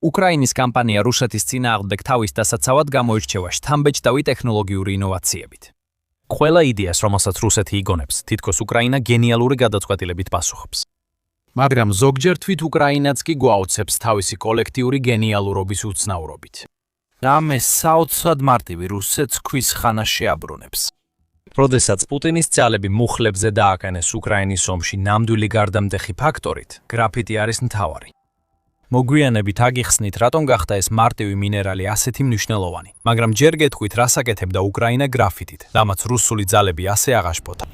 უკრაინის კამპანია რუსეთის წინააღმდეგ თავის დასაცავად გამოირჩევა შთამბეჭდავი ტექნოლოგიური ინოვაციებით. ყველა იდეას, რომელსაც რუსეთი იგონებს, თითქოს უკრაინა გენიალური გადაწყვეტილებით პასუხობს. მაგრამ ზოგჯერ თვით უკრაინაც კი გვაოცებს თავისი კოლექტიური გენიალურობის უცნაურობით. რამე საოცრად მარტივი რუსეთს ქვის ხანა შეაბრუნებს. როდესაც პუტინის ძალები მუხლებზე დააკენეს უკრაინის ომში ნამდვილი გარდამტეხი ფაქტორით, გრაფიტი არის მთავარი. მოგვიანებით აგიხსნით, რატომ გახდა ეს მარტივი მინერალი ასეთი მნიშვნელოვანი, მაგრამ ჯერ გეტყვით, რას აკეთებდა უკრაინა გრაფიტით, რამაც რუსული ძალები ასე აღაშფოთა.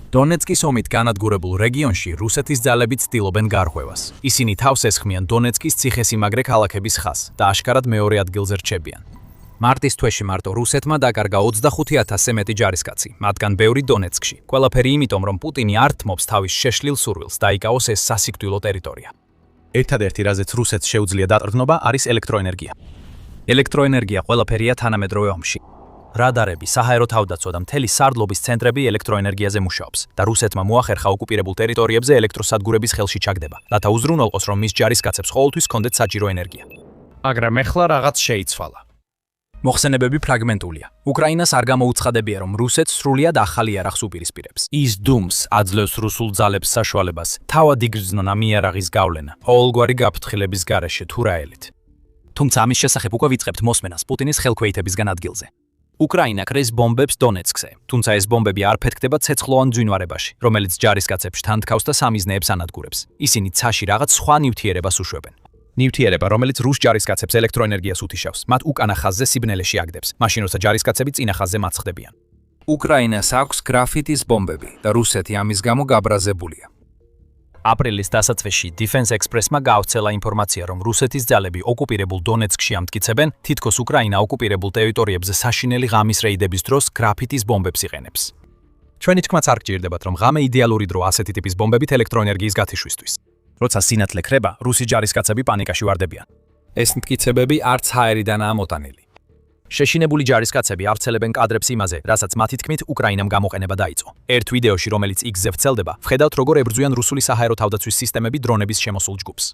დონეცკის ომით განადგურებულ რეგიონში რუსეთის ძალები ცდილობენ გარღვევას. ისინი თავს ესხმიან დონეცკის ციხესიმაგრე ქალაქების ხაზს და აშკარად მეორე ადგილზე რჩებიან. მარტის თვეში მარტო რუსეთმა დაკარგა 25,000-ზე მეტი ჯარისკაცი, მათგან ბევრი დონეცკში. ყველაფერი იმიტომ, რომ პუტინი ართმობს თავის შეშლილ სურვილს დაიკავოს ეს სასიკვდილო ტერიტორია. ერთადერთი რაზეც რუსეთს შეუძლია დაყრდნობა არის ელექტროენერგია. ელექტროენერგია ყველაფერია თანამედროვე ომში. რადარები, საჰაერო თავდაცვა და მთელი სარდლობის ცენტრები ელექტროენერგიაზე მუშაობს და რუსეთმა მოახერხა ოკუპირებულ ტერიტორიებზე ელექტროსადგურების ხელში ჩაგდება, რათა უზრუნველყოს, რომ მის ჯარისკაცებს ყოველთვის ჰქონდეთ საჭირო ენერგია. მაგრამ ეხლა რაღაც შეიცვალა. მოხსენებები ფრაგმენტულია. უკრაინას არ გამოუცხადებია, რომ რუსეთს სრულად ახალი იარაღს უპირისპირებს. ის დუმს აძლევს რუსულ ძალებს საშუალებას თავად იგრძნონ ამ იარაღის გავლენა, ყოველგვარი გაფრთხილების გარეშე თუ რა ელით. თუმცა ამის შესახებ უკვე ვიწყებთ მოსმენას პუტინის ხელქვეითებისგან ადგილზე. უკრაინა კრეს ბომბებს დონეცკზე, თუმცა ეს ბომბები არ ფეთქდება ცეცხლოვან ძვინვარებაში, რომელიც ჯარისკაცებს თანთქავს და სამიზნეებს ანადგურებს. ისინი ცაში რაღაც სხვა ნივთიერებას უშვებენ. ნივთიერება, რომელიც რუს ჯარისკაცებს ელექტროენერგიას უთიშავს, მათ უკანა ხაზზე სიბნელეში აგდებს, მაშინ როცა ჯარისკაცები წინა ხაზზე მაცხდებიან. უკრაინას აქვს გრაფიტის ბომბები და რუსეთი ამის გამო გაბრაზებულია. აპრილის დასაწყისში Defense Express-მა გაავრცელა ინფორმაცია, რომ რუსეთის ძალები ოკუპირებულ დონეცკში ამტკიცებენ, თითქოს უკრაინა ოკუპირებულ ტერიტორიებზე საშინელი ღამის რეიდების დროს გრაფიტის ბომბებს იყენებს. ჩვენი თქმაც არ გჭირდებათ, რომ ღამე იდეალური დრო ასეთი ტიპის ბომბებით ელექტროენერგიის გათიშვისთვის. როცა სინათლე ხრება, რუსი ჯარისკაცები პანიკაში ვარდებიან. ეს მტკიცებები არც ჰაერიდანაა მოტანილი. შეშინებული ჯარისკაცები ავრცელებენ კადრებს იმაზე, რასაც მათი თქმით უკრაინამ გამოყენება დაიწყო. ერთ ვიდეოში, რომელიც X-ზე ვრცელდება, ვხედავთ, როგორ ებრძვიან რუსული საჰაერო თავდაცვის სისტემები დრონების შემოსულ ჯგუფს.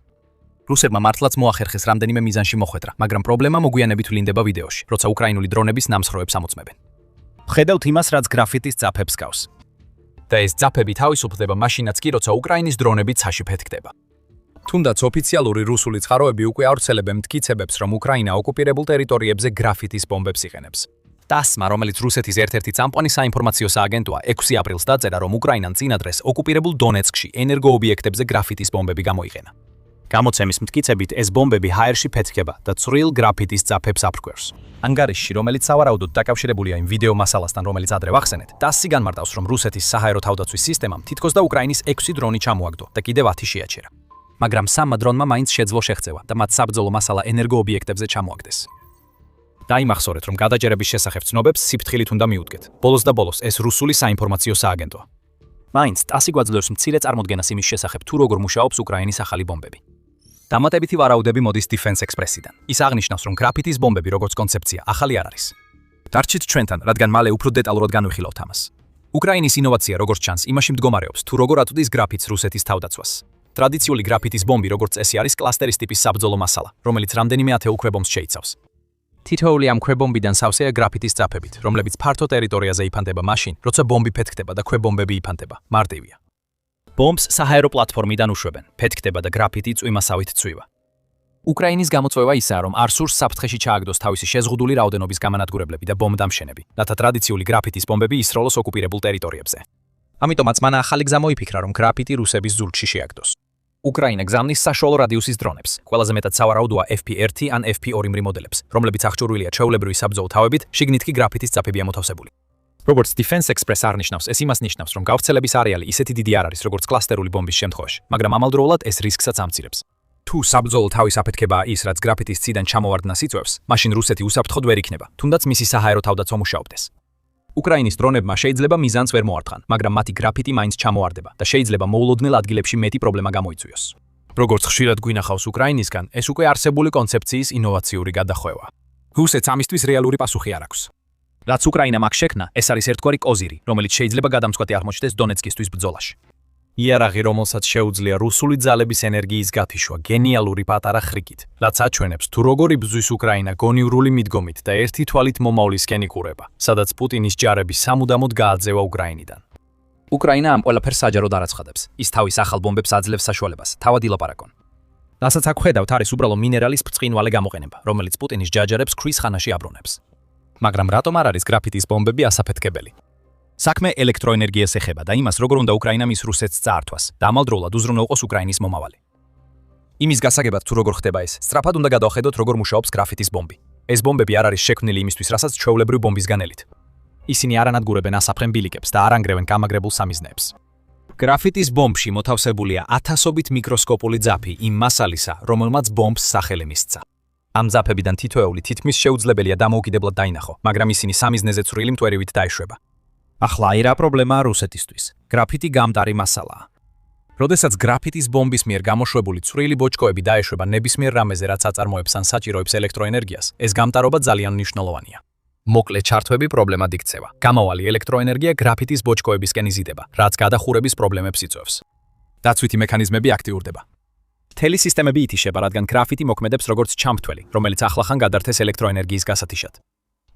რუსებმა მართლაც მოახერხეს რამდენიმე მიზანში მოხვედრა, მაგრამ პრობლემა მოგვიანებით ვლინდება ვიდეოში, როცა უკრაინული დრონების ნამსხვრევებს ამოწმებენ. ვხედავთ იმას, რაც გრაფიტის ძაფებს გავს. და ეს ძაფები თავისუფლდება მაშინაც კი, როცა უკრაინის დრონები ცაში ფეთქდება. თუნდაც ოფიციალური რუსული წყაროები უკვე ავრცელებენ მტკიცებებს, რომ უკრაინა ოკუპირებულ ტერიტორიებზე გრაფიტის ბომბებს იყენებს. TASS-მა, რომელიც რუსეთის ერთ-ერთი წამყვანი საინფორმაციო სააგენტოა, 6 აპრილს დაწერა, რომ უკრაინამ წინადრეს ოკუპირებულ დონეცკში ენერგოობიექტებზე გრაფიტის ბომბები გამოიყენა. გამოცემის მტკიცებით, ეს ბომბები ჰაერში ფეთქება და წვრილ გრაფიტის ძაფებს აფრქვევს. ანგარიშში, რომელიც სავარაუდოდ დაკავშირებულია იმ ვიდეო მასალასთან, რომელიც ადრე ვახსენეთ, TASS-ი განმარტავს, რომ რუსეთის საჰაერო თავდაცვის სისტემამ თითქოს და უკრაინის 6 დრონი ჩამოაგდო და კიდევ 10 შეაჩერა. მაგრამ სამმა დრონმა მაინც შეძლო შეხწევა და მათ საბრძოლო მასალა ენერგოობიექტებზე ჩამოაგდეს. დაიმახსოვრეთ, რომ გადაჭერების შესახებ ცნობებს სიფრთხილით უნდა მიუდგეთ. ბოლოს და ბოლოს ეს რუსული საინფორმაციო სააგენტოა. მაინც TASS-ი გვაძლევს მცირე წარმოდგენას იმის შესახებ, თუ როგორ მუშაობს უკრაინის ახალი ბომბები. დამატებითი ვარაუდები მოდის Defense Express-იდან. ის აღნიშნავს, რომ გრაფიტის ბომბები როგორც კონცეფცია ახალი არ არის. დარჩით ჩვენთან, რადგან მალე უფრო დეტალურად განვიხილავთ ამას. უკრაინის ინოვაცია როგორც ჩანს, იმაში მდგომარეობს, თუ როგორ აწვდის გრაფიტს რუსეთის თავდაცვას. ტრადიციული გრაფიტის ბომბი როგორც წესი არის კლასტერის ტიპის საბრძოლო მასალა, რომელიც რამდენიმე ათეულ ქვებომბს შეიცავს. თითოეული ამ ქვებომბიდან სავსეა გრაფიტის ძაფებით, რომლებიც ფართო ტერიტორიაზე იფანტება მაშინ, როცა ბომბი ფეთქდება და ქვებომბები იფანტება. მარტივია. ბომბს საჰაერო პლატფორმიდან უშვებენ, ფეთქდება და გრაფიტი წვიმასავით წვივა. უკრაინის გამოწვევა ისაა, რომ არ სურს საფრთხეში ჩააგდოს თავისი შეზღუდული რაოდენობის გამანადგურებლები და ბომბდამშენები, რათა ტრადიციული გრაფიტის ბომბები ისროლოს ოკუპირებულ ტერიტორიებზე. ამიტომაც მან ახალი გზა მოიფიქრა, რომ გრაფიტი რუსების ზურგში შეაგდოს. უკრაინა გზავნის საშუალო რადიუსის დრონებს, ყველაზე მეტად სავარაუდოა FP1 ან FP2 მოდელებს, რომლებიც აღჭურვილია ჩვეულებრივი საბრძოლო თავებით, შიგნით კი გრაფიტის ძაფებია მოთავსებული. როგორც Defense Express არნიშნავს, ეს იმას ნიშნავს, რომ გავრცელების არეალი ისეთი დიდი არ არის, როგორც კლასტერული ბომბის შემთხვევაში, მაგრამ ამავდროულად ეს რისკსაც ამცირებს. თუ საბრძოლო თავის აფეთქებაა ის, რაც გრაფიტის ციდან ჩამოვარდნას იწვევს, მაშინ რუსეთი უსაფრთხოდ ვერ იქნება, თუნდაც მისი საჰაერო თავდაცვა მუშაობდეს. უკრაინის დრონებმა შეიძლება მიზანს ვერ მოარტყან, მაგრამ მათი გრაფიტი მაინც ჩამოარდება და შეიძლება მოულოდნელ ადგილებში მეტი პრობლემა გამოიწვიოს. როგორც ხშირად გვინახავს უკრაინისგან, ეს უკვე არსებული კონცეფციის ინოვაციური გადახვევა. რუსეთს ამისთვის რეალური პასუხი არ აქვს. რაც უკრაინამ აქ შექმნა, ეს არის ერთგვარი კოზირი, რომელიც შეიძლება გადამწყვეტი აღმოჩნდეს დონეცკისთვის ბრძოლაში. იარაღი, რომელსაც შეუძლია რუსული ძალების ენერგიის გათიშვა გენიალური პატარა ხრიკით, რაც აჩვენებს თუ როგორ იბრძვის უკრაინა გონივრული მიდგომით და ერთი თვალით მომავლისკენ იკურება, სადაც პუტინის ჯარები სამუდამოდ გააძევა უკრაინიდან. უკრაინა ამ ყველაფერს საჯაროდ არ აცხადებს. ის თავის ახალ ბომბებს აძლევს საშუალებას, თავად ილაპარაკონ. რასაც აქ ხედავთ, არის უბრალო მინერალის ბრწყინვალე გამოყენება, რომელიც პუტინის ჯაჯარებს ქვის ხანაში აბრუნებს. მაგრამ რატომ არ არის გრაფიტის ბომბები ასაფეთქებელი? საქმე ელექტროენერგიას ეხება და იმას, როგორ უნდა უკრაინა მის რუსეთს წაართვას და ამავდროულად უზრუნველყოს უკრაინის მომავალი. იმის გასაგებად თუ როგორ ხდება ეს, სწრაფად უნდა გადავხედოთ, როგორ მუშაობს გრაფიტის ბომბი. ეს ბომბები არ არის შექმნილი იმისთვის, რასაც ჩვეულებრივ ბომბის განელით. ისინი არ ანადგურებენ ასაფრენ ბილიკებს და არ ანგრევენ გამაგრებულ სამიზნეებს. გრაფიტის ბომბში მოთავსებულია ათასობით მიკროსკოპული ძაფი იმ მასალისა, რომელმაც ბომბს სახელი მისცა. ამ ძაფებიდან თითოეული თითქმის შეუძლებელია დამოუკიდებლად დაინახო, მაგრამ ისინი სამიზნეზე ცვრილი მტვერივით დაეშვება. ახლა რა პრობლემაა რუსეთისთვის? გრაფიტი გამტარი მასალაა. როდესაც გრაფიტის ბომბის მიერ გამოშვებული ცვრილი ბოჭკოები დაეშვება ნებისმიერ რამეზე, რაც აწარმოებს ან საჭიროებს ელექტროენერგიას, ეს გამტარობა ძალიან მნიშვნელოვანია. მოკლე ჩართვები პრობლემად იქცევა. გამავალი ელექტროენერგია გრაფიტის ბოჭკოებისკენ იზიდება, რაც გადახურების პრობლემებს იწვევს. დაცვითი მექანიზმები აქტიურდება. მთელი სისტემები ითიშება, რადგან გრაფიტი მოქმედებს როგორც ჩამთველი, რომელიც ახლახან გადართეს ელექტროენერგიის გასათიშად.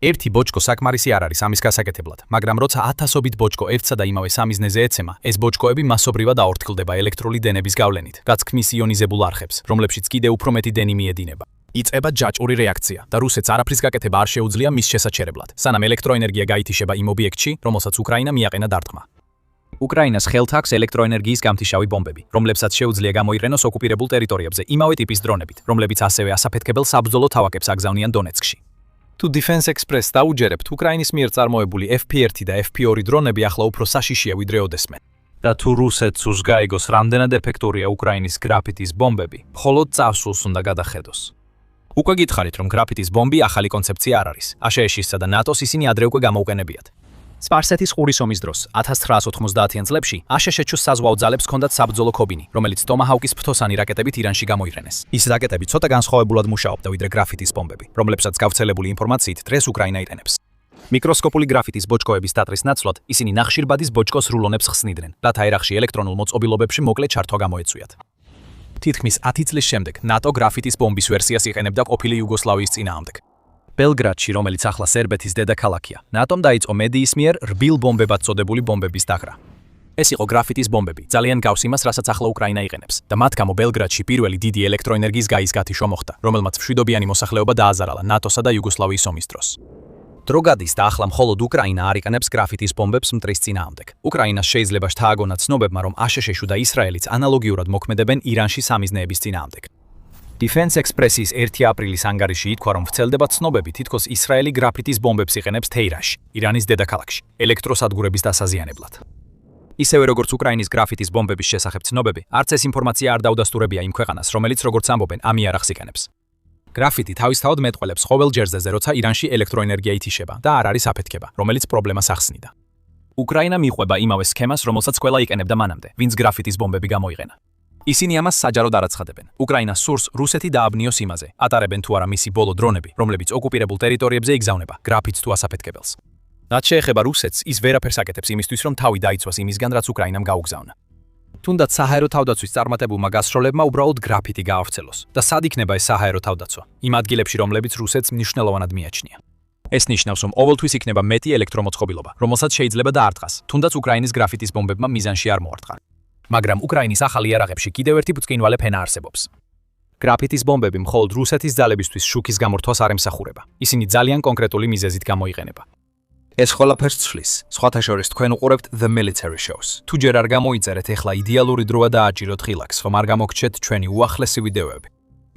ერთი ბოჭკო საკმარისი არ არის ამის გასაკეთებლად, მაგრამ როცა ათასობით ბოჭკო ერთსა და იმავე სამიზნეზე ეცემა, ეს ბოჭკოები მასობრივად აორთქლდება ელექტრული დენების გავლენით, რაც ქმნის იონიზებულ არხებს, რომლებშიც კიდე უფრო მეტი დენი მიედინება. იწყება ჯაჭვური რეაქცია და რუსეთს არაფრის გაკეთება არ შეუძლია მის შესაჩერებლად, სანამ ელექტროენერგია გაითიშება იმ ობიექტში, რომელსაც უკრაინა მიაყენა დარტყმა. უკრაინას ხელთ აქვს ელექტროენერგიის გამთიშავი ბომბები, რომლებსაც შეუძლია გამოიყენოს ოკუპირებულ ტერიტორიებზე იმავე ტიპის დრონებით, რომლებიც ასევე ასაფეთქებელ საბრძოლო თავაკებს აგზავნიან დონეცკში. თუ Defense Express დაუჯერებთ, უკრაინის მიერ წარმოებული FP1 და FP2 დრონები ახლა უფრო საშიშია ვიდრე ოდესმე. და თუ რუსეთს უსგაიგოს რამდენად ეფექტურია უკრაინის გრაფიტის ბომბები, მხოლოდ წარსულს უნდა გადახედოს. უკვე გითხარით, რომ გრაფიტის ბომბი ახალი კონცეფცია არ არის. აშშ-სა და ნატოს ისინი ადრე უკვე გამოუყენებიათ. სპარსეთის ყურის ომის დროს 1990-იან წლებში აშშ-ს საზღვაო ძალებს ჰქონდათ საბრძოლო ქობინი, რომელიც ტომაჰაუკის ფრთოსანი რაკეტებით ირანში გამოიყენეს. ის რაკეტები ცოტა განსხვავებულად მუშაობდა ვიდრე გრაფიტის ბომბები, რომლებსაც გავრცელებული ინფორმაციით დღეს უკრაინა იყენებს. მიკროსკოპული გრაფიტის ბოჭკოების დატრის ნაცვლად ისინი ნახშირბადის ბოჭკოს რულონებს ხსნიდნენ, რათა ერახში ელექტრონულ მოწყობილობებში მოკლე ჩართვა გამოეწვიათ. თითქმის 10 წლის შემდეგ ნატო გრაფიტის ბომბის ვერსიას იყენებდა ყოფილი იუგოსლავიის წინააღმდეგ. ბელგრადში, რომელიც ახლა სერბეთის დედაქალაქია, ნატომ დაიწყო მედიის მიერ რბილ ბომბებად წოდებული ბომბების დაღრა. ეს იყო გრაფიტის ბომბები, ძალიან გავს იმას, რასაც ახლა უკრაინა იყენებს და მათ გამო ბელგრადში პირველი დიდი ელექტროენერგიის გაის გათიშვა მოხდა, რომელმაც მშვიდობიანი მოსახლეობა დააზარალა ნატოსა და იუგოსლავიის ომის დროს. დრო გადის და ახლა მხოლოდ უკრაინა არ იყენებს გრაფიტის ბომბებს მტრის წინააღმდეგ. უკრაინას შეიძლება შთააგონა ცნობებმა, რომ აშშ და ისრაელიც ანალოგიურად მოქმედებენ ირანში სამიზნეების წინააღმდეგ. Defense Express-ის 1 აპრილის ანგარიში ითქვა, რომ ვრცელდება ცნობები, თითქოს ისრაელი გრაფიტის ბომბებს იყენებს თეირანში, ირანის დედაქალაქში, ელექტროსადგურების დასაზიანებლად. ისევე როგორც უკრაინის გრაფიტის ბომბების შესახებ ცნობები, არც ეს ინფორმაცია არ დაუდასტურებია იმ ქვეყანას, რომელიც როგორც ამბობენ, ამ იარაღს იყენებს. გრაფიტი თავისთავად მეტყველებს ყოველ ჯერზეზე, როცა ირანში ელექტროენერგია ითიშება და არ არის აფეთქება, რომელიც პრობლემას ახსნიდა. უკრაინა მიყვება იმავე სქემას, რომელსაც ყველა იყენებდა მანამდე, ვინც გრაფიტის ბომბები გამოიყენა. ისინი ამას საჯაროდ არ აცხადებენ. უკრაინა სურს რუსეთი დააბნიოს იმაზე, ატარებენ თუ არა მისი ბოლო დრონები, რომლებიც ოკუპირებულ ტერიტორიებზე იგზავნება, გრაფიტს თუ ასაფეთქებელს. რაც შეეხება რუსეთს, ის ვერაფერს აკეთებს იმისთვის, რომ თავი დაიცვას იმისგან, რაც უკრაინამ გაუგზავნა. თუნდაც საჰაერო თავდაცვის წარმატებულმა გასროლებმა უბრალოდ გრაფიტი გაავრცელოს და სად იქნება ეს საჰაერო თავდაცვა? იმ ადგილებში, რომლებიც რუსეთს მნიშვნელოვნად მიაჩნია. ეს ნიშნავს, რომ ყოველთვის იქნება მეტი ელექტრომოწყობილობა, რომელსაც შეიძლება დაარტყას, თუნდაც უკრაინის გრაფიტის ბომბებმა მიზანში არ მოარტყან. მაგრამ უკრაინის ახალ იარაღებში კიდევ ერთი ბრწყინვალე ფენა არსებობს. გრაფიტის ბომბები მხოლოდ რუსეთის ძალებისთვის შუქის გამორთვას არ ემსახურება. ისინი ძალიან კონკრეტული მიზეზით გამოიყენება. ეს ყველაფერს ცვლის. სხვათა შორის თქვენ უყურებთ The Military Shows. თუ ჯერ არ გამოიწერეთ, ეხლა იდეალური დროა დააჭიროთ ხილაკს, რომ არ გამოგჩეთ ჩვენი უახლესი ვიდეოები.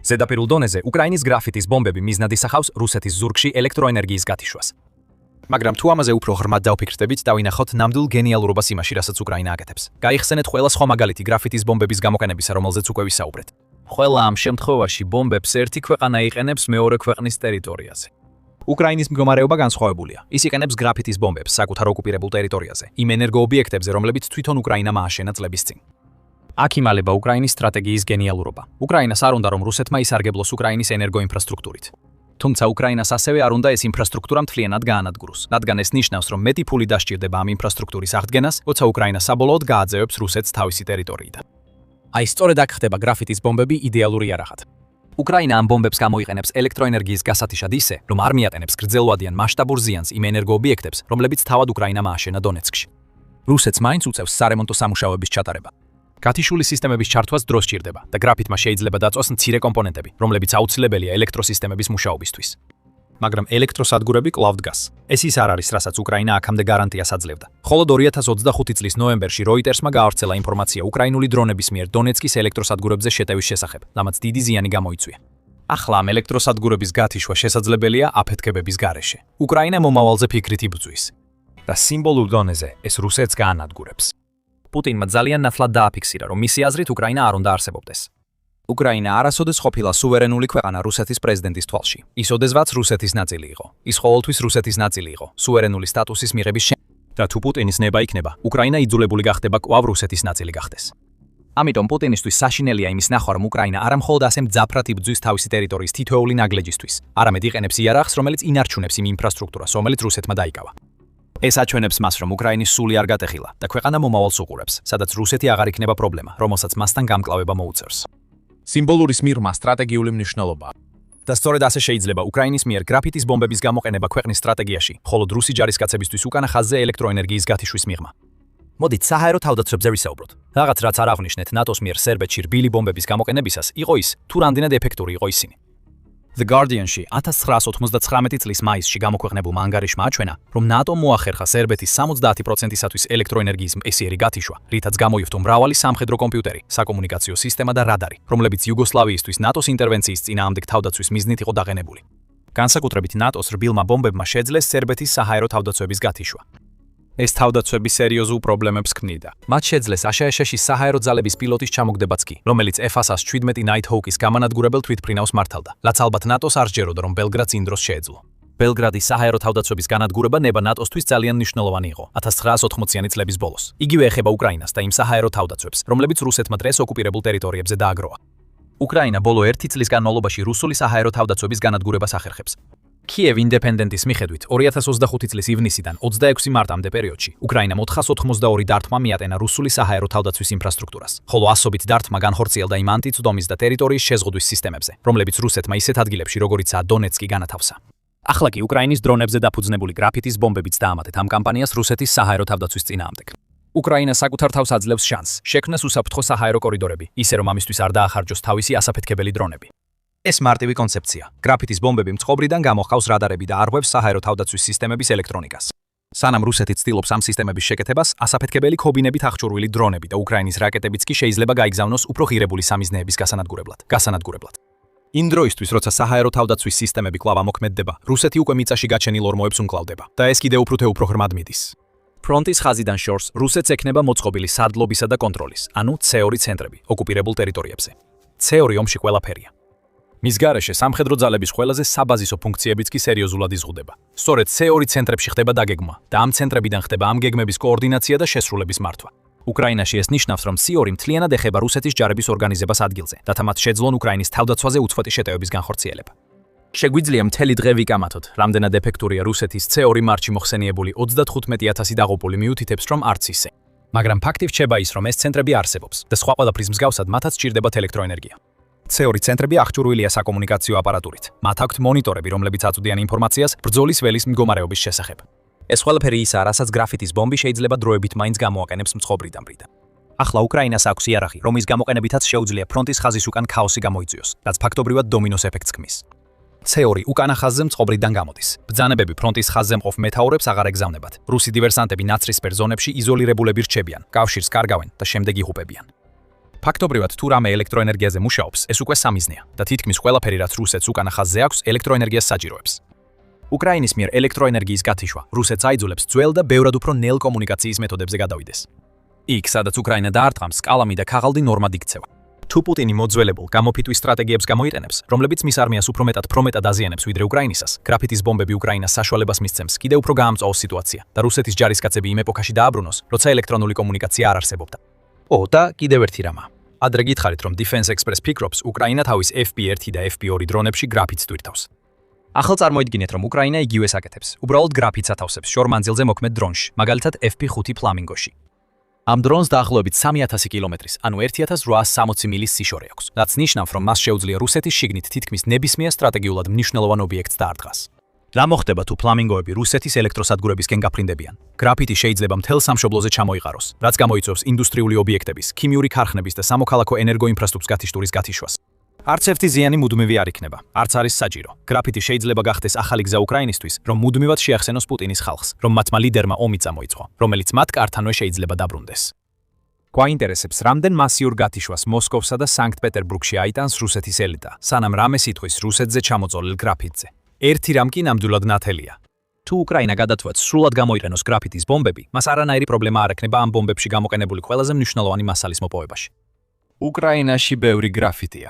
ზედაპირულ დონეზე უკრაინის გრაფიტის ბომბები მიზნად ისახავს რუსეთის ზურგში ელექტროენერგიის გათიშვას. მაგრამ თუ ამაზე უფრო ღრმად დავფიქრდებით, დავინახოთ ნამდვილ გენიალურობას იმაში, რასაც უკრაინა აკეთებს. გაიხსენეთ ყველა სხვა მაგალითი გრაფიტის ბომბების გამოყენებისა, რომელზეც უკვე ვისაუბრეთ. ყველა ამ შემთხვევაში ბომბებს ერთი ქვეყანა იყენებს მეორე ქვეყნის ტერიტორიაზე. უკრაინის მდგომარეობა განსხვავებულია. ის იყენებს გრაფიტის ბომბებს საკუთარ ოკუპირებულ ტერიტორიაზე, იმ ენერგოობიექტებზე, რომლებიც თვითონ უკრაინამ ააშენა წლების წინ. აქ იმალება უკრაინის სტრატეგიის გენიალურობა. უკრაინას არ უნდა რომ რუსეთმა ისარგებლოს უკრაინის ენერგოინფრასტრუქტურით. თუმცა უკრაინას ასევე არ უნდა ეს ინფრასტრუქტურა მთლიანად გაანადგუროს, რადგან ეს ნიშნავს, რომ მეტი ფული დასჭირდება ამ ინფრასტრუქტურის აღდგენას, როცა უკრაინა საბოლოოდ გააძევებს რუსეთს თავისი ტერიტორიიდან. აი სწორედ აქ ხდება გრაფიტის ბომბები იდეალური იარაღად. უკრაინა ამ ბომბებს გამოიყენებს ელექტროენერგიის გასათიშად ისე, რომ არ მიატენებს გრძელვადიან მასშტაბურ ზიანს იმ ენერგოობიექტებს, რომლებიც თავად უკრაინამ ააშენა დონეცკში. რუსეთს მაინც უწევს სარემონტო სამუშაოების ჩატარება. გათიშული სისტემების ჩართვას დრო სჭირდება და გრაფიტმა შეიძლება დაწვას მცირე კომპონენტები, რომლებიც აუცილებელია ელექტროსისტემების მუშაობისთვის. მაგრამ ელექტროსადგურები კვლავ დგას. ეს ის არ არის, რასაც უკრაინა აქამდე გარანტიას აძლევდა. მხოლოდ 2025 წლის ნოემბერში როიტერსმა გაავრცელა ინფორმაცია უკრაინული დრონების მიერ დონეცკის ელექტროსადგურებზე შეტევის შესახებ, რამაც დიდი ზიანი გამოიწვია. ახლა ამ ელექტროსადგურების გათიშვა შესაძლებელია აფეთქებების გარეშე. უკრაინა მომავალზე ფიქრით იბრძვის და სიმბოლურ დონეზე ეს რუსეთს გაანადგურებს. პუტინმა ძალიან ნათლად დააფიქსირა, რომ მისი აზრით უკრაინა არ უნდა არსებობდეს. უკრაინა არასოდეს ყოფილა სუვერენული ქვეყანა რუსეთის პრეზიდენტის თვალში. ის ოდესღაც რუსეთის ნაწილი იყო. ის ყოველთვის რუსეთის ნაწილი იყო, სუვერენული სტატუსის მიღების შემდეგ. და თუ პუტინის ნება იქნება, უკრაინა იძულებული გახდება კვლავ რუსეთის ნაწილი გახდეს. ამიტომ პუტინისთვის საშინელია იმის ნახვა, რომ უკრაინა არა მხოლოდ ასე მძაფრად იბრძვის თავისი ტერიტორიის თითოეული ნაგლეჯისთვის, არამედ იყენებს იარაღს, რომელიც ინარჩუნებს იმ ინფრასტრუქტურას, რომელიც რუსეთმა დაიკავა. ეს აჩვენებს მას, რომ უკრაინის სული არ გატეხილა და ქვეყანა მომავალს უყურებს, სადაც რუსეთი აღარ იქნება პრობლემა, რომელსაც მასთან გამკლავება მოუწევს. სიმბოლურის მიღმა სტრატეგიული მნიშვნელობაა. და სწორედ ასე შეიძლება უკრაინის მიერ გრაფიტის ბომბების გამოყენება ქვეყნის სტრატეგიაში, მხოლოდ რუსი ჯარისკაცებისთვის უკანა ხაზზე ელექტროენერგიის გათიშვის მიღმა. მოდით საჰაერო თავდაცვებზე ვისაუბროთ. რაღაც რაც არ აღვნიშნეთ ნატოს მიერ სერბეთში რბილი ბომბების გამოყენებისას, იყო ის, თუ რამდენად ეფექტური იყო ისინი. The Guardian-ში 1999 წლის მაისში გამოქვეყნებულმა ანგარიშმა აჩვენა, რომ ნატომ მოახერხა სერბეთის 70%-ისათვის ელექტროენერგიის მყისიერი გათიშვა, რითაც გამოიხვდა მრავალი სამხედრო კომპიუტერი, საკომუნიკაციო სისტემა და რადარი, რომლებიც იუგოსლავიისთვის ნატოს ინტერვენციის წინააღმდეგ თავდაცვის მიზნით იყო დაყენებული. განსაკუთრებით ნატოს რბილმა ბომბებმა შეძლეს სერბეთის საჰაერო თავდაცვების გათიშვა. ეს თავდაცვები სერიოზულ პრობლემებს ქმნიდა. მათ შეძლეს აშშ-ში საჰაერო ძალების პილოტის ჩამოგდებაც კი, რომელიც FA-ს 17 Nighthawk-ის გამანადგურებელ თვითმფრინავს მართავდა, რაც ალბათ ნატოს არ სჯეროდა, რომ ბელგრადს იმ დროს შეეძლო. ბელგრადის საჰაერო თავდაცვების განადგურება ნება ნატოსთვის ძალიან მნიშვნელოვანი იყო 1980-იანი წლების ბოლოს. იგივე ეხება უკრაინას და იმ საჰაერო თავდაცვებს, რომლებიც რუსეთმა დღეს ოკუპირებულ ტერიტორიებზე დააგროვა. უკრაინა ბოლო 1 წლის განმავლობაში რუსული საჰაერო თავდაცვების განადგურებას ახერხებს. Kiev Independent-ის მიხედვით 2025 წლის ივნისიდან 26 მარტამდე პერიოდში უკრაინამ 482 დარტყმა მიატენა რუსული საჰაერო თავდაცვის ინფრასტრუქტურას, ხოლო ასობით დარტყმა განხორციელდა იმ ანტიწვდომის და ტერიტორიის შეზღუდვის სისტემებზე, რომლებიც რუსეთმა ისეთ ადგილებში, როგორიცაა დონეცკი, განათავსა. ახლა კი უკრაინის დრონებზე დაფუძნებული გრაფიტის ბომბებიც დაამატეთ ამ კამპანიას რუსეთის საჰაერო თავდაცვის წინააღმდეგ. უკრაინა საკუთარ თავს აძლევს შანსს შექმნას უსაფრთხო საჰაერო კორიდორები, ისე რომ ამისთვის არ დაახარჯოს თავისი ასაფეთქებელი დრონები. ეს მარტივი კონცეფცია. გრაფიტის ბომბები მწყობრიდან გამოჰყავს რადარები და არღვევს საჰაერო თავდაცვის სისტემების ელექტრონიკას. სანამ რუსეთი ცდილობს ამ სისტემების შეკეთებას, ასაფეთქებელი ქობინებით აღჭურვილი დრონები და უკრაინის რაკეტებიც კი შეიძლება გაიგზავნოს უფრო ღირებული სამიზნეების გასანადგურებლად. იმ დროისთვის, როცა საჰაერო თავდაცვის სისტემები კვლავ ამოქმედდება, რუსეთი უკვე მიწაში გაჩენილ ორმოებს უმკლავდება და ეს კიდევ უფრო ღრმად მიდის. ფრონტის ხაზიდან შორს რუსეთს ექნება მოწყობილი სარდლობისა და კონტროლის, ანუ C2 ცენტრები ოკუპირებულ ტერიტორიებზე. C2 ომში ყველაფერია. მის გარეშე სამხედრო ძალების ყველაზე საბაზისო ფუნქციებიც კი სერიოზულად იზღუდება. სწორედ C2 ცენტრებში ხდება დაგეგმვა და ამ ცენტრებიდან ხდება ამ გეგმების კოორდინაცია და შესრულების მართვა. უკრაინაში ეს ნიშნავს, რომ C2 მთლიანად ეხება რუსეთის ჯარების ორგანიზებას ადგილზე, რათა მათ შეძლონ უკრაინის თავდაცვაზე უწყვეტი შეტევების განხორციელება. შეგვიძლია მთელი დღე ვიკამათოთ, რამდენად ეფექტურია რუსეთის C2 მარჩი მოხსენიებული 35000 დაღუპული მიუთითებს, რომ არც ისე. მაგრამ ფაქტი რჩება ის, რომ ეს ცენტრები არსებობს და სხვა ყველაფრის მსგავსად მათაც სჭირდებათ ელექტროენერგია. C2 ცენტრები აღჭურვილია საკომუნიკაციო აპარატურით. მათ აქვთ მონიტორები, რომლებიც აწვდიან ინფორმაციას ბრძოლის ველის მდგომარეობის შესახებ. ეს ყველაფერი ისაა, რასაც გრაფიტის ბომბი შეიძლება დროებით მაინც გამოაყენებს მწყობრიდან. ახლა უკრაინას აქვს იარაღი, რომლის გამოყენებითაც შეუძლია ფრონტის ხაზის უკან ქაოსი გამოიწვიოს, რაც ფაქტობრივად დომინოს ეფექტს ქმნის. C2 უკანა ხაზზე მწყობრიდან გამოდის. ბრძანებები ფრონტის ხაზზე მყოფ მეთაურებს აღარ ეგზავნებათ. რუსი დივერსანტები ნაცრისფერ ზონებში იზოლირებულები რჩებიან, კავშირს კარგავენ და შემდეგ იღუპებიან. ფაქტობრივად თუ რამე ელექტროენერგიაზე მუშაობს, ეს უკვე სამიზნეა და თითქმის ყველაფერი, რაც რუსეთს უკანა ხაზზე აქვს, ელექტროენერგიას საჭიროებს. უკრაინის მიერ ელექტროენერგიის გათიშვა რუსეთს აიძულებს ძველ და ბევრად უფრო ნელ კომუნიკაციის მეთოდებზე გადავიდეს. იქ, სადაც უკრაინა დაარტყამს, კალამი და ქაღალდი ნორმად იქცევა. თუ პუტინი მოძველებულ გამოფიტვის სტრატეგიებს გამოიყენებს, რომლებიც მის არმიას უფრო მეტად აზიანებს ვიდრე უკრაინისას, გრაფიტის ბომბები უკრაინას საშუალებას მისცემს კიდევ უფრო გაამწვაოს სიტუაცია და რუსეთის ჯარისკაცები იმ ეპოქაში დააბრუნოს, როცა ელექტრონული კომუნიკაცია არ არსებობდა. და კიდევ ერთი რამა. ადრე გითხარით, რომ Defense Express ფიქრობს, უკრაინა თავის FP1 და FP2 დრონებში გრაფიტს ტვირთავს. ახალ წარმოიდგინეთ, რომ უკრაინა იგივეს აკეთებს. უბრალოდ გრაფიტს ათავსებს შორ მანძილზე მოქმედ დრონში, მაგალითად FP5 Flamingo-ში. ამ დრონს დაახლოებით 3000 კილომეტრის, ანუ 1860 მილის სიშორე აქვს, რაც ნიშნავს, რომ მას შეუძლია რუსეთის შიგნით თითქმის ნებისმიერ სტრატეგიულად მნიშვნელოვან ობიექტს დაარტყას. რა მოხდება თუ ფლამინგოები რუსეთის ელექტროსადგურებისკენ გაფრინდებიან? გრაფიტი შეიძლება მთელ სამშობლოზე ჩამოიყაროს, რაც გამოიწვევს ინდუსტრიული ობიექტების, ქიმიური ქარხნების და სამოქალაქო ენერგოინფრასტრუქტურის გათიშტურის გათიშვას. არც ერთი ზიანი მუდმივი არ იქნება, არც არის საჭირო. გრაფიტი შეიძლება გახდეს ახალი გზა უკრაინისთვის, რომ მუდმივად შეახსენოს პუტინის ხალხს, რომ მათმა ლიდერმა ომი წამოიწყო, რომელიც მათ კართანვე შეიძლება დაბრუნდეს. გვაინტერესებს, რამდენ მასიურ გათიშვას მოსკოვსა და სანქტ-პეტერბურგში აიტანს რუსეთის ელიტა, სანამ რამე სიტყვის რუსეთზე ჩამოწოლილ გრაფიტზე. ერთი რამ კი ნამდვილად ნათელია. თუ უკრაინა გადაწყვეტს სრულად გამოიყენოს გრაფიტის ბომბები, მას არანაირი პრობლემა არ ექნება ამ ბომბებში გამოყენებული ყველაზე მნიშვნელოვანი მასალის მოპოვებაში. უკრაინაში ბევრი გრაფიტია.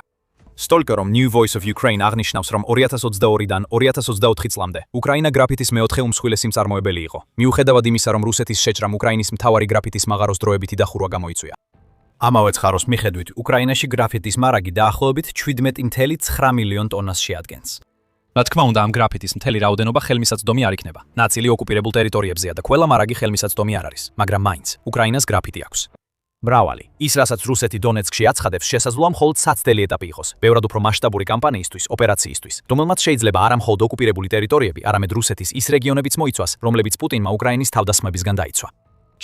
სტოლკე რომ New Voice of Ukraine აღნიშნავს, რომ 2022-დან 2024 წლამდე უკრაინა გრაფიტის მეოთხე უმსხვილესი მწარმოებელი იყო. მიუხედავად იმისა, რომ რუსეთის შეჭრამ უკრაინის მთავარი გრაფიტის მაღაროს დროებითი დახურვა გამოიწვია. ამავე ცხაროს მიხედვით, უკრაინაში გრაფიტის მარაგი დაახლოებით 17.9 მილიონ ტონას შეადგენს. რა თქმა უნდა, ამ გრაფიტის მთელი რაოდენობა ხელმისაწვდომი არ იქნება. ნაწილი ოკუპირებულ ტერიტორიებზეა და ყველა მარაგი ხელმისაწვდომი არ არის, მაგრამ მაინც უკრაინას გრაფიტი აქვს. მრავალი. ის, რასაც რუსეთი დონეცკში აცხადებს, შესაძლოა მხოლოდ საცდელი ეტაპი იყოს, ბევრად უფრო მასშტაბური კამპანიისთვის, ოპერაციისთვის, რომელმაც შეიძლება არა მხოლოდ ოკუპირებული ტერიტორიები, არამედ რუსეთის ის რეგიონებიც მოიცვას, რომლებიც პუტინმა უკრაინის თავდასხმებისგან დაიცვა.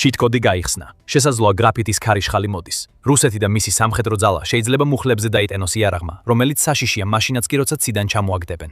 ჩიტ-კოდი გაიხსნა. შესაძლოა გრაფიტის ქარიშხალი მოდის. რუსეთი და მისი სამხედრო ძალა შეიძლება მუხლებზე დაიტენოს იარაღმა, რომელიც საშიშია მაშინაც კი როცა ციდან ჩამოაგდებენ.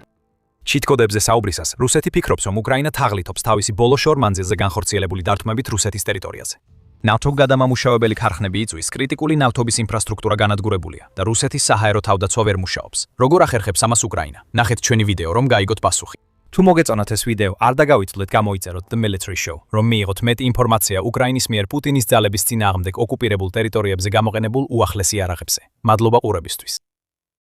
ჩიტ-კოდებზე საუბრისას რუსეთი ფიქრობს, რომ უკრაინა თაღლითობს თავისი ბოლო შორ მანძილზე განხორციელებული დართმებით რუსეთის ტერიტორიაზე. ნავთობ გადამამუშავებელი ქარხნები იწვის, კრიტიკული ნავთობის ინფრასტრუქტურა განადგურებულია და რუსეთის საჰაერო თავდაცვა ვერ მუშაობს. როგორ ახერხებს ამას უკრაინა? ნახეთ ჩვენი ვიდეო, რომ გაიგოთ პასუხი. თუ მოგეწონათ ეს ვიდეო, არ დაგავიწყდეთ გამოიწეროთ The Military Show, რომ მიიღოთ მეტი ინფორმაცია უკრაინის მიერ პუტინის ძალების წინააღმდეგ ოკუპირებულ ტერიტორიებზე გამოყენებულ უახლეს იარაღებზე. მადლობა ყურებისთვის.